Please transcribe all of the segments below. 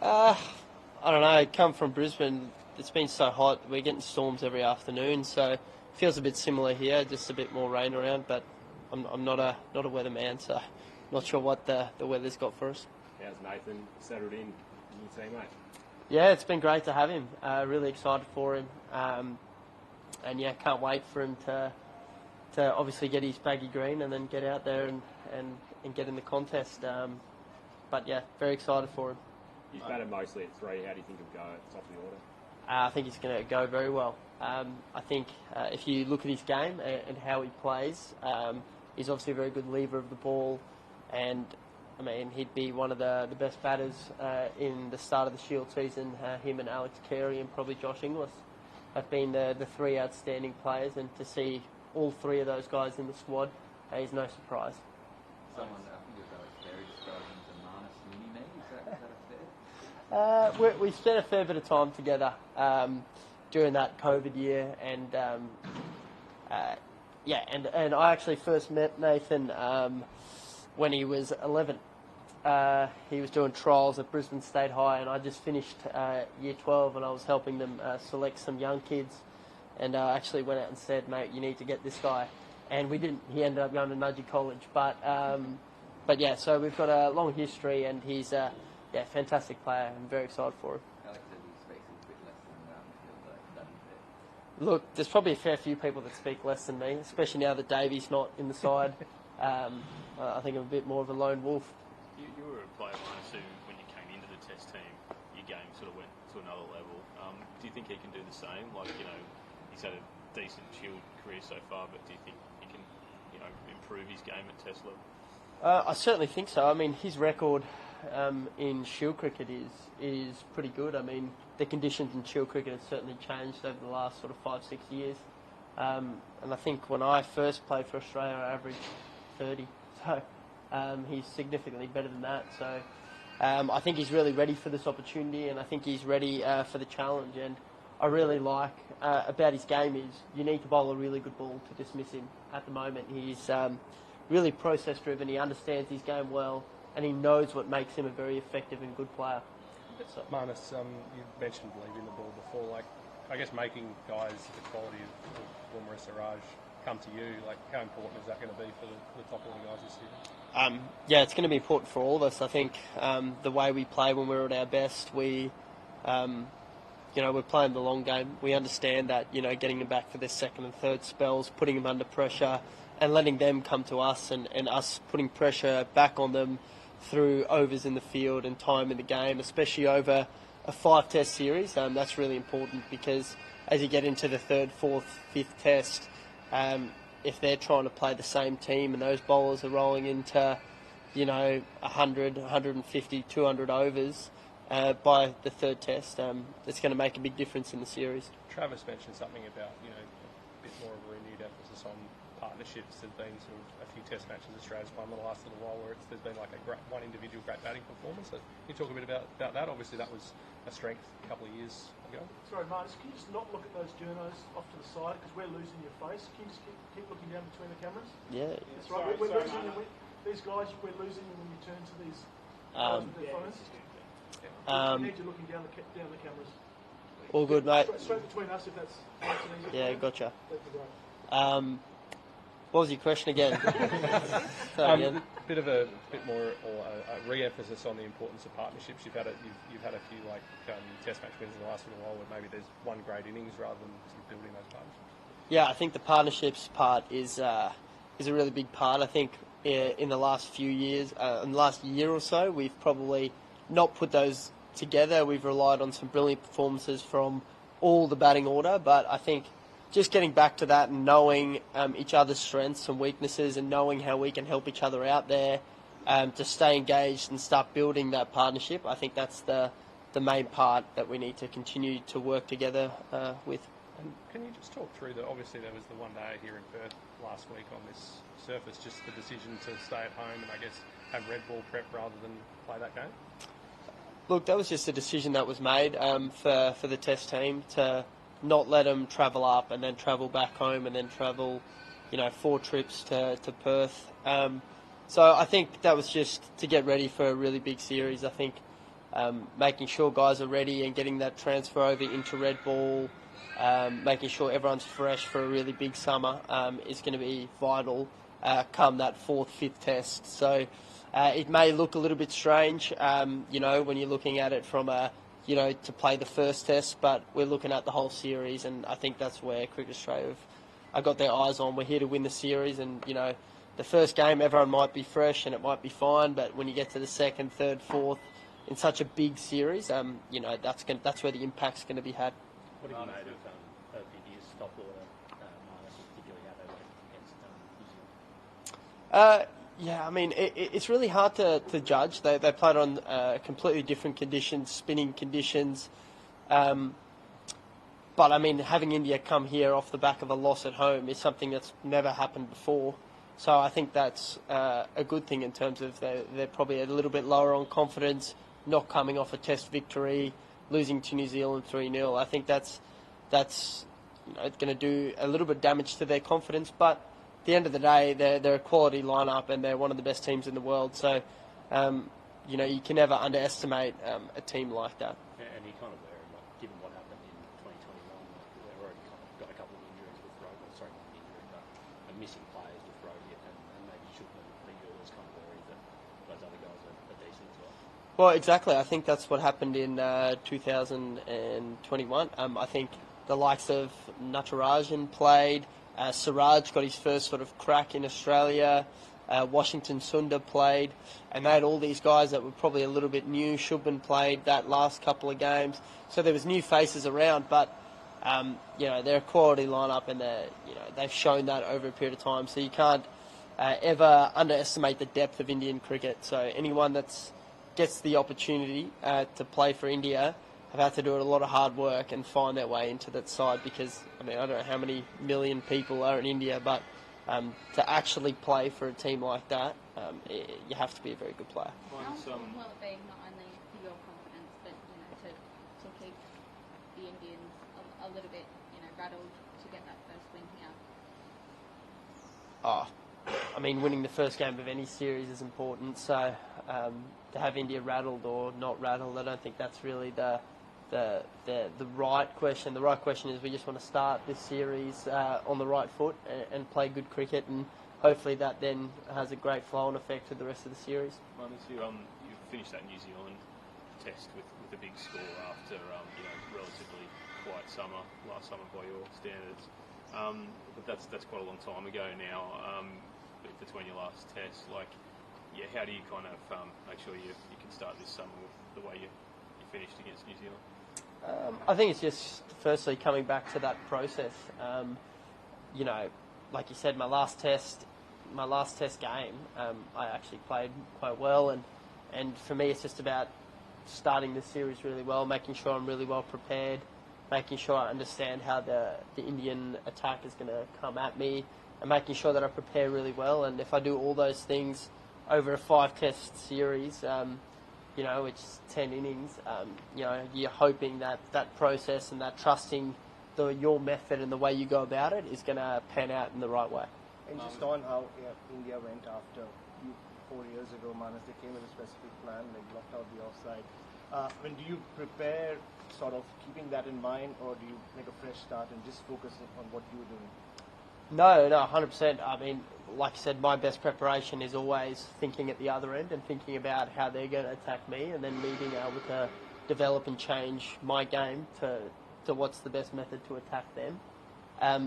Uh, I don't know. Come from Brisbane, it's been so hot. We're getting storms every afternoon, so it feels a bit similar here. Just a bit more rain around, but I'm not a weatherman, so not sure what the weather's got for us. How's Nathan settled in the team, mate? Yeah, it's been great to have him. Really excited for him, and yeah, can't wait for him to obviously get his baggy green and then get out there and get in the contest. But yeah, very excited for him. You've batted mostly at 3. How do you think he'll go at the top of the order? I think he's going to go very well. I think if you look at his game and how he plays, he's obviously a very good lever of the ball, and I mean he'd be one of the best batters in the start of the Shield season. Him and Alex Carey and probably Josh Inglis have been the 3 outstanding players, and to see all 3 of those guys in the squad is no surprise. Someone, I think it was Alex Carey, described him as a Marnus Labuschagne. Is that a fair? We spent a fair bit of time together during that COVID year, and and I actually first met Nathan when he was 11. He was doing trials at Brisbane State High, and I just finished year 12, and I was helping them select some young kids, and I actually went out and said, mate, you need to get this guy, and we didn't. He ended up going to Nudgee College, but yeah, so we've got a long history, and he's fantastic player. I'm very excited for him. Alex said he speaks a bit less than Phil, Look, there's probably a fair few people that speak less than me, especially now that Davey's not in the side. I think I'm a bit more of a lone wolf. You were a player, Marnus, who, when you came into the Test team, your game sort of went to another level. Do you think he can do the same? Like, he's had a decent Shield career so far, but do you think he can, improve his game at Test level? I certainly think so. I mean, his record in Shield cricket is pretty good. I mean, the conditions in Shield cricket have certainly changed over the last sort of 5-6 years. And I think when I first played for Australia, I averaged 30. So he's significantly better than that. So I think he's really ready for this opportunity, and I think he's ready for the challenge. And I really like about his game is you need to bowl a really good ball to dismiss him. At the moment, he's really process-driven. He understands his game well, and he knows what makes him a very effective and good player. So, Marnus, you mentioned leaving the ball before. Like, I guess making guys the quality of Wilmer Siraj come to you, like, how important is that going to be for the top order guys this year? Yeah, it's going to be important for all of us. I think the way we play when we're at our best, we're playing the long game. We understand that, getting them back for their second and third spells, putting them under pressure, and letting them come to us, and us putting pressure back on them through overs in the field and time in the game, especially over a 5-test series. That's really important, because as you get into the 3rd, 4th, 5th test, if they're trying to play the same team and those bowlers are rolling into, 100, 150, 200 overs by the 3rd test, it's going to make a big difference in the series. Travis mentioned something about, a bit more of a renewed emphasis on partnerships. There's been sort of a few test matches Australia's won the last little while where there's been like one individual great batting performance. So can you talk a bit about that? Obviously that was a strength a couple of years ago. Sorry, Marnus, can you just not look at those journos off to the side, because we're losing your face? Can you just keep looking down between the cameras? Yeah. That's right. We're losing you. These guys, we're losing them when you turn to these guys with their phones. We need you looking down the cameras. All good, mate. Straight between us, if that's easy. Yeah, gotcha. That'd be great. What was your question again? A bit more or a re-emphasis on the importance of partnerships. You've had a few test match wins in the last little while where maybe there's one great innings rather than sort of building those partnerships. Yeah, I think the partnerships part is a really big part. I think in the last few years, in the last year or so, we've probably not put those together. We've relied on some brilliant performances from all the batting order, but I think just getting back to that and knowing each other's strengths and weaknesses, and knowing how we can help each other out there to stay engaged and start building that partnership, I think that's the main part that we need to continue to work together with. And can you just talk through that? Obviously there was the one day here in Perth last week on this surface, just the decision to stay at home and I guess have red ball prep rather than play that game? Look, that was just a decision that was made for the test team to not let them travel up and then travel back home and then travel, 4 trips to Perth. So I think that was just to get ready for a really big series. I think making sure guys are ready and getting that transfer over into red ball, making sure everyone's fresh for a really big summer is going to be vital come that 4th, 5th test. So it may look a little bit strange, when you're looking at it from to play the first test, but we're looking at the whole series, and I think that's where Cricket Australia have got their eyes on. We're here to win the series, and, the first game everyone might be fresh and it might be fine, but when you get to the 2nd, 3rd, 4th, in such a big series, that's where the impact's going to be had. What have you made of India's top order, Marnus, particularly how they went against New Zealand? Yeah, I mean, it's really hard to judge. They played on completely different conditions, spinning conditions. But, I mean, having India come here off the back of a loss at home is something that's never happened before. So I think that's a good thing in terms of they're probably a little bit lower on confidence, not coming off a test victory, losing to New Zealand 3-0. I think that's going to do a little bit of damage to their confidence. But at the end of the day, they're a quality lineup and they're one of the best teams in the world. So, you can never underestimate a team like that. And you kind of were, given what happened in 2021, they've already kind of got a couple of injuries with Rogan, sorry, not injury, but missing players with Rogan, and maybe Shulman and Finger was kind of worried that those other guys are decent as well. Well, exactly. I think that's what happened in 2021. I think the likes of Natarajan played. Siraj got his first sort of crack in Australia. Washington Sundar played. And they had all these guys that were probably a little bit new. Shubman played that last couple of games. So there was new faces around. But, they're a quality lineup and they've shown that over a period of time. So you can't ever underestimate the depth of Indian cricket. So anyone that's gets the opportunity to play for India have had to do a lot of hard work and find their way into that side because, I don't know how many million people are in India, but to actually play for a team like that, you have to be a very good player. How important will it be not only for your confidence, but, to keep the Indians a little bit, rattled to get that first win here? Winning the first game of any series is important, so to have India rattled or not rattled, I don't think that's really the right question. The right question is we just want to start this series on the right foot and play good cricket, and hopefully that then has a great flow-on effect to the rest of the series. Marnus, you finished that New Zealand test with a big score after relatively quiet summer last summer by your standards. But that's quite a long time ago now. Between your last test, how do you kind of make sure you can start this summer with the way you finished against New Zealand? I think it's just firstly coming back to that process. Like you said, my last test game, I actually played quite well, and for me it's just about starting the series really well, making sure I'm really well prepared, making sure I understand how the Indian attack is going to come at me, and making sure that I prepare really well. And if I do all those things over a 5-test series, which is 10 innings, you're hoping that process and that trusting your method and the way you go about it is going to pan out in the right way. And just on how India went after 4 years ago, Marnus, they came with a specific plan, blocked out the offside. Do you prepare sort of keeping that in mind, or do you make a fresh start and just focus on what you're doing? No, 100%. Like I said, my best preparation is always thinking at the other end and thinking about how they're going to attack me, and then me being able to develop and change my game to what's the best method to attack them.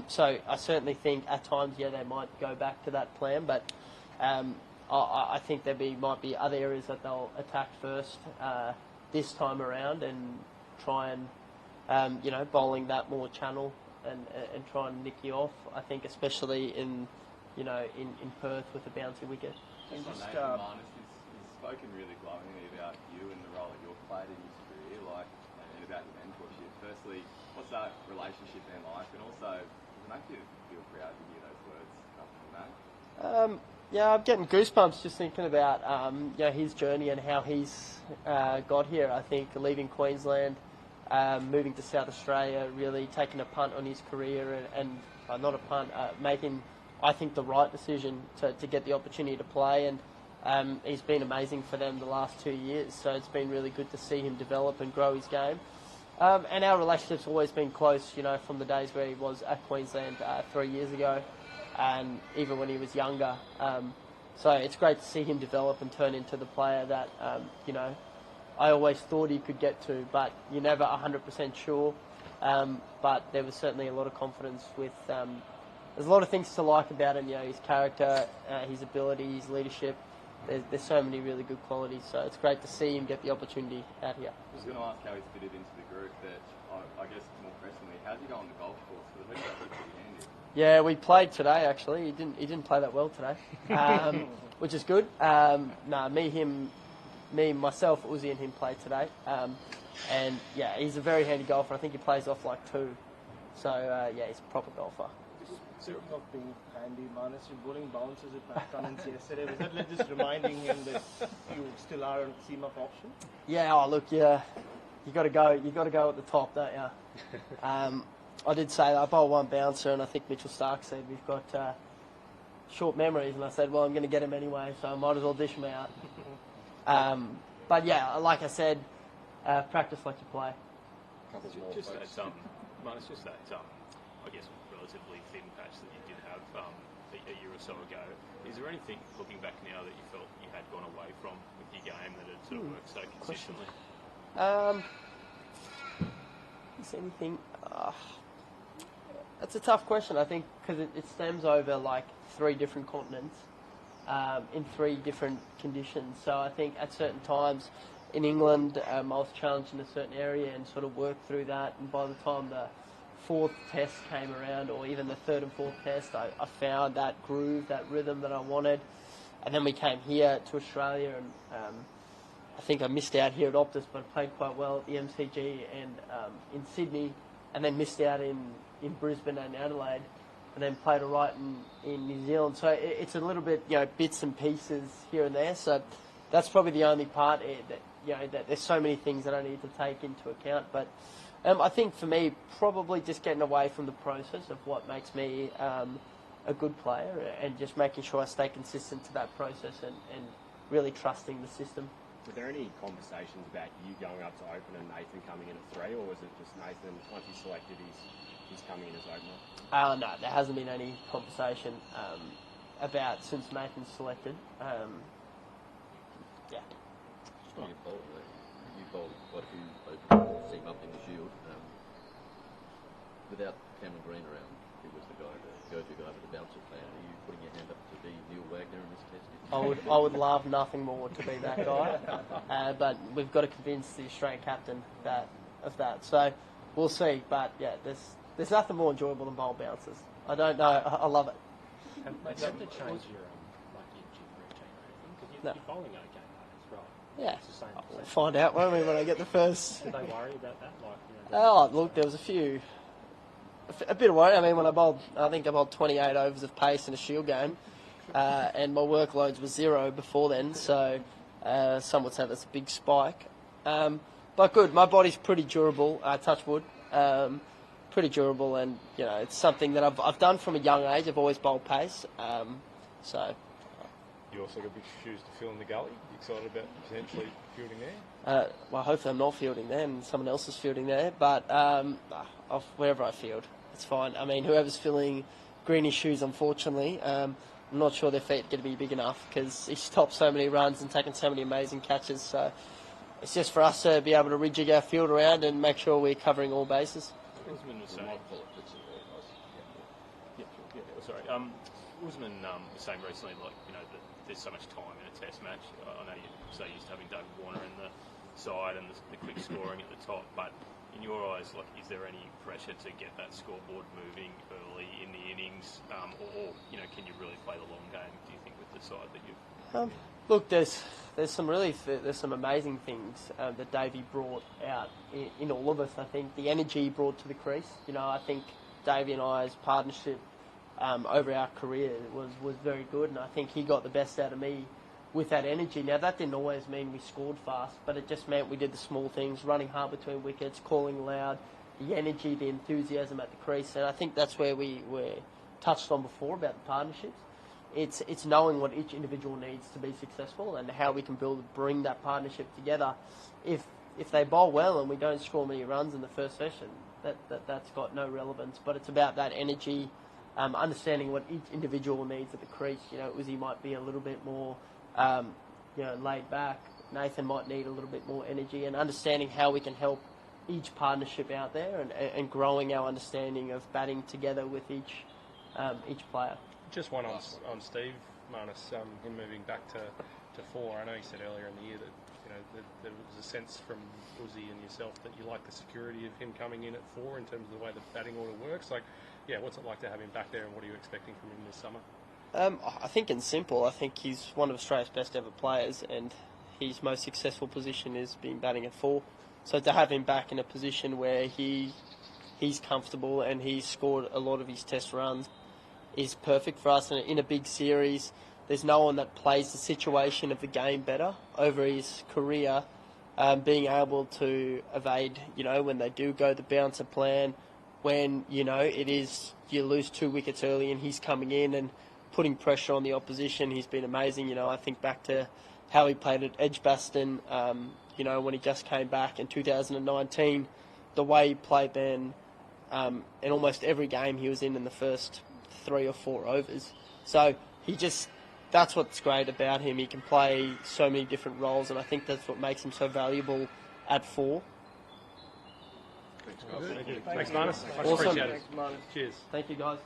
So I certainly think at times, they might go back to that plan, but I think might be other areas that they'll attack first this time around and try and, bowling that more channel and try and nick you off. I think especially in Perth with a bouncy wicket. And just Marnus has spoken really glowingly about you and the role that you've played in his career, and about your mentorship. Firstly, what's that relationship been like, and also does it make you feel proud to hear those words come from that? I'm getting goosebumps just thinking about his journey and how he's got here. I think leaving Queensland, moving to South Australia, really taking a punt on his career and not a punt, making, I think, the right decision to get the opportunity to play. And He's been amazing for them the last 2 years, so it's been really good to see him develop and grow his game. And our relationship's always been close, you know, from the days where he was at Queensland 3 years ago, and even when he was younger. So it's great to see him develop and turn into the player that, you know, I always thought he could get to, but you're never 100% sure. But there was certainly a lot of confidence with... there's a lot of things to like about him, you know, his character, his ability, his leadership. There's so many really good qualities, so it's great to see him get the opportunity out here. I was going to ask how he's fitted into the group, but I guess more personally, how's he go on the golf course? Because I think that's pretty handy. Yeah, we played today actually. He didn't play that well today, which is good. Myself, Uzi and him played today. And yeah, he's a very handy golfer. I think he plays off like 2. So yeah, he's a proper golfer. Speaking of being handy, Marnus, your bowling bounces at McDonald's yesterday. Was that like just reminding him that you still are a seam of option? Yeah, look, yeah, you got to go at the top, don't you? I did say that I bowled 1 bouncer, and I think Mitchell Stark said we've got short memories, and I said, well, I'm going to get him anyway, so I might as well dish him out. But yeah, like I said, practice like you play. Just that, Marnus, just that, I guess, relatively thin patch that you did have a year or so ago. Is there anything, looking back now, that you felt you had gone away from with your game that had sort of worked so consistently? Is anything? That's a tough question, I think, because it stems over like 3 different continents in 3 different conditions. So I think at certain times in England, I was challenged in a certain area and sort of worked through that. And by the time the 4th test came around, or even the 3rd and 4th test, I found that groove, that rhythm that I wanted. And then we came here to Australia, and I think I missed out here at Optus, but I played quite well at the MCG and in Sydney, and then missed out in Brisbane and Adelaide, and then played all right in New Zealand. So it's a little bit, you know, bits and pieces here and there. So that's probably the only part that, you know, that there's so many things that I need to take into account. But I think for me, probably just getting away from the process of what makes me a good player, and just making sure I stay consistent to that process and really trusting the system. Were there any conversations about you going up to open and Nathan coming in at 3, or was it just Nathan, once he's selected, he's coming in as opener? No, there hasn't been any conversation about since Nathan's selected. Yeah. Just on your bowl, you bowled quite a few open seam up in the Shield. Without Cameron Green around, who was the go-to guy with the bouncer plan, are you putting your hand up to be Neil Wagner in this test? I would love nothing more to be that guy, but we've got to convince the Australian captain of that. So we'll see. But yeah, there's nothing more enjoyable than bowl bouncers. I don't know. I love it. Have you had to change your gym routine or anything? Because you're bowling okay, Marnus, right? Yeah. It's the same. We'll find out, won't we, when I get the first. Do they worry about that? Like, you know, look, there was a bit of worry. I mean, when I think I bowled 28 overs of pace in a Shield game, and my workloads were 0 before then, so some would say that's a big spike. But good, my body's pretty durable, touch wood, pretty durable, and you know, it's something that I've done from a young age. I've always bowled pace, so. You also got big shoes to fill in the gully. You excited about potentially fielding there? Well, hopefully I'm not fielding there and someone else is fielding there, but wherever I field, it's fine. I mean, whoever's filling Greeny's shoes, unfortunately, I'm not sure their feet are going to be big enough, because he stopped so many runs and taken so many amazing catches. So it's just for us to be able to rejig our field around and make sure we're covering all bases. Usman was saying, Usman was saying recently, like, you know, that there's so much time in a test match. I know you're so used to having David Warner in the side and the quick scoring at the top, but in your eyes, like, is there any pressure to get that scoreboard moving early in the innings, or you know, can you really play the long game, do you think, with the side that you've... Look, there's some amazing things that Davey brought out in all of us. I think the energy he brought to the crease. You know, I think Davey and I's partnership over our career was very good, and I think he got the best out of me with that energy. Now, that didn't always mean we scored fast, but it just meant we did the small things, running hard between wickets, calling loud, the energy, the enthusiasm at the crease, and I think that's where we were touched on before about the partnerships. it's knowing what each individual needs to be successful and how we can bring that partnership together. If they bowl well and we don't score many runs in the first session, that's got no relevance. But it's about that energy, understanding what each individual needs at the crease. Uzi might be a little bit more, laid back. Nathan might need a little bit more energy, and understanding how we can help each partnership out there and growing our understanding of batting together with each player. Just one on Steve, Marnus, him moving back to 4. I know you said earlier in the year that there was a sense from Uzi and yourself that you like the security of him coming in at 4 in terms of the way the batting order works. What's it like to have him back there, and what are you expecting from him this summer? I think in simple, I think he's one of Australia's best ever players, and his most successful position is being batting at 4. So to have him back in a position where he's comfortable and he's scored a lot of his test runs is perfect for us. And in a big series, there's no one that plays the situation of the game better over his career, being able to evade, when they do go the bouncer plan, when, it is you lose 2 wickets early and he's coming in and putting pressure on the opposition. He's been amazing. I think back to how he played at Edgbaston, when he just came back in 2019, the way he played then, in almost every game he was in the first 3 or 4 overs. So that's what's great about him. He can play so many different roles, and I think that's what makes him so valuable at 4. Thanks, Marnus. Much Awesome. appreciated. Thanks, Marnus. Cheers. Thank you, guys.